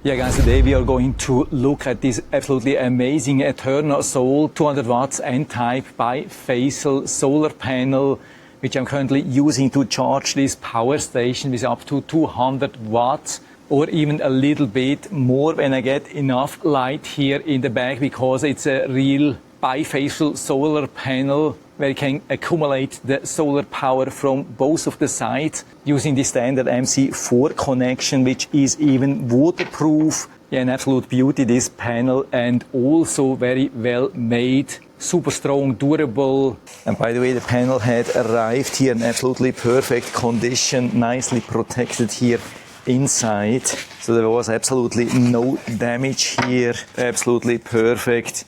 Yeah guys, today we are going to look at this absolutely amazing AeternaSol 200 watts N-type bifacial solar panel, which I'm currently using to charge this power station with up to 200 watts or even a little bit more when I get enough light here in the back, because it's a real bifacial solar panel where you can accumulate the solar power from both of the sides using the standard MC4 connection, which is even waterproof. Yeah, an absolute beauty, this panel, and also very well made, super strong, durable. And by the way, the panel had arrived here in absolutely perfect condition, nicely protected here inside. So there was absolutely no damage here, absolutely perfect.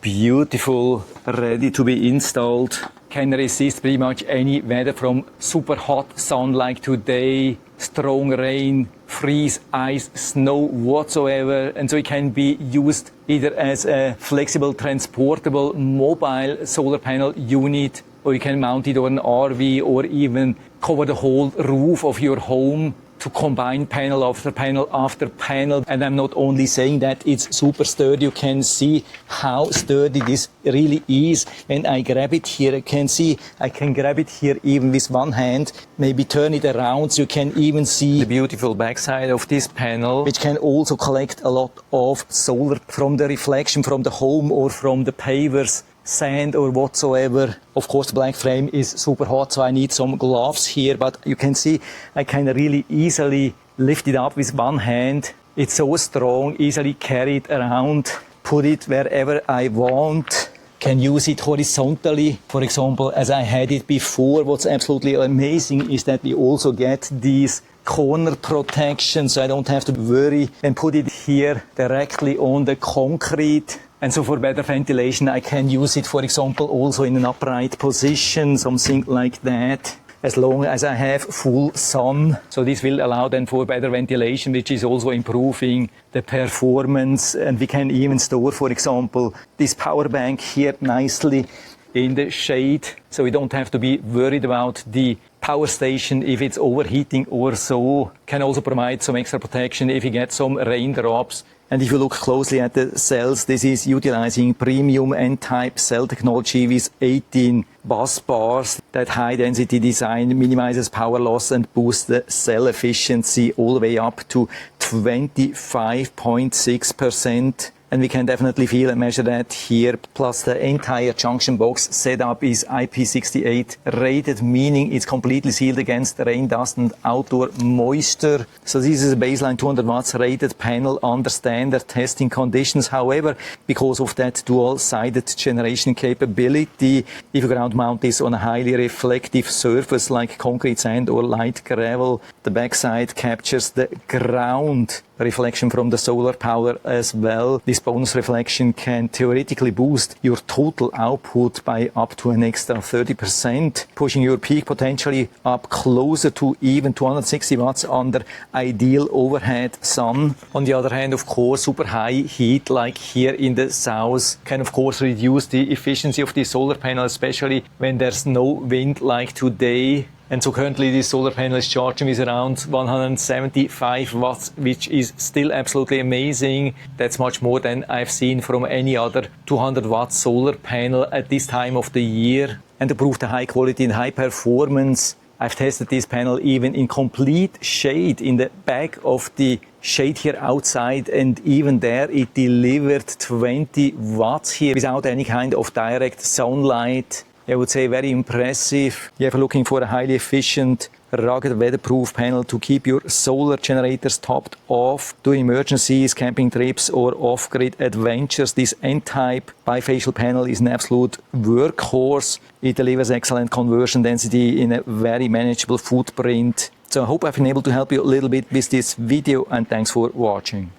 Beautiful, ready to be installed. Can resist pretty much any weather, from super hot sun like today, strong rain, freeze, ice, snow whatsoever. And so it can be used either as a flexible, transportable, mobile solar panel unit, or you can mount it on an RV or even cover the whole roof of your home to combine panel after panel after panel. And I'm not only saying that, it's super sturdy. You can see how sturdy this really is. When I grab it here, you can see I can grab it here even with one hand, maybe turn it around so you can even see the beautiful backside of this panel, which can also collect a lot of solar from the reflection from the home or from the pavers, sand or whatsoever. Of course, the black frame is super hot, so I need some gloves here, but you can see I can really easily lift it up with one hand. It's so strong, easily carry it around, put it wherever I want. Can use it horizontally, for example, as I had it before. What's absolutely amazing is that we also get these corner protection, so I don't have to worry, and put it here directly on the concrete. And so for better ventilation, I can use it, for example, also in an upright position, something like that, as long as I have full sun. So this will allow then for better ventilation, which is also improving the performance. And we can even store, for example, this power bank here nicely in the shade, so we don't have to be worried about the power station if it's overheating or so. Can also provide some extra protection if you get some raindrops. And if you look closely at the cells, this is utilizing premium N-type cell technology with 18 bus bars. That high density design minimizes power loss and boosts the cell efficiency all the way up to 25.6%. And we can definitely feel and measure that here. Plus the entire junction box setup is IP68 rated, meaning it's completely sealed against rain, dust and outdoor moisture. So this is a baseline 200 watts rated panel under standard testing conditions. However, because of that dual-sided generation capability, if you ground mount this on a highly reflective surface like concrete, sand or light gravel, the backside captures the ground reflection from the solar power as well. This bonus reflection can theoretically boost your total output by up to an extra 30%, pushing your peak potentially up closer to even 260 watts under ideal overhead sun. On the other hand, of course, super high heat like here in the south can of course reduce the efficiency of the solar panel, especially when there's no wind like today. And so currently this solar panel is charging with around 175 watts, which is still absolutely amazing. That's much more than I've seen from any other 200 watt solar panel at this time of the year. And to prove the high quality and high performance, I've tested this panel even in complete shade in the back of the shade here outside, and even there it delivered 20 watts here without any kind of direct sunlight. I would say very impressive. If you're looking for a highly efficient, rugged, weatherproof panel to keep your solar generators topped off during emergencies, camping trips or off-grid adventures, this N-type bifacial panel is an absolute workhorse. It delivers excellent conversion density in a very manageable footprint. So I hope I've been able to help you a little bit with this video, and thanks for watching.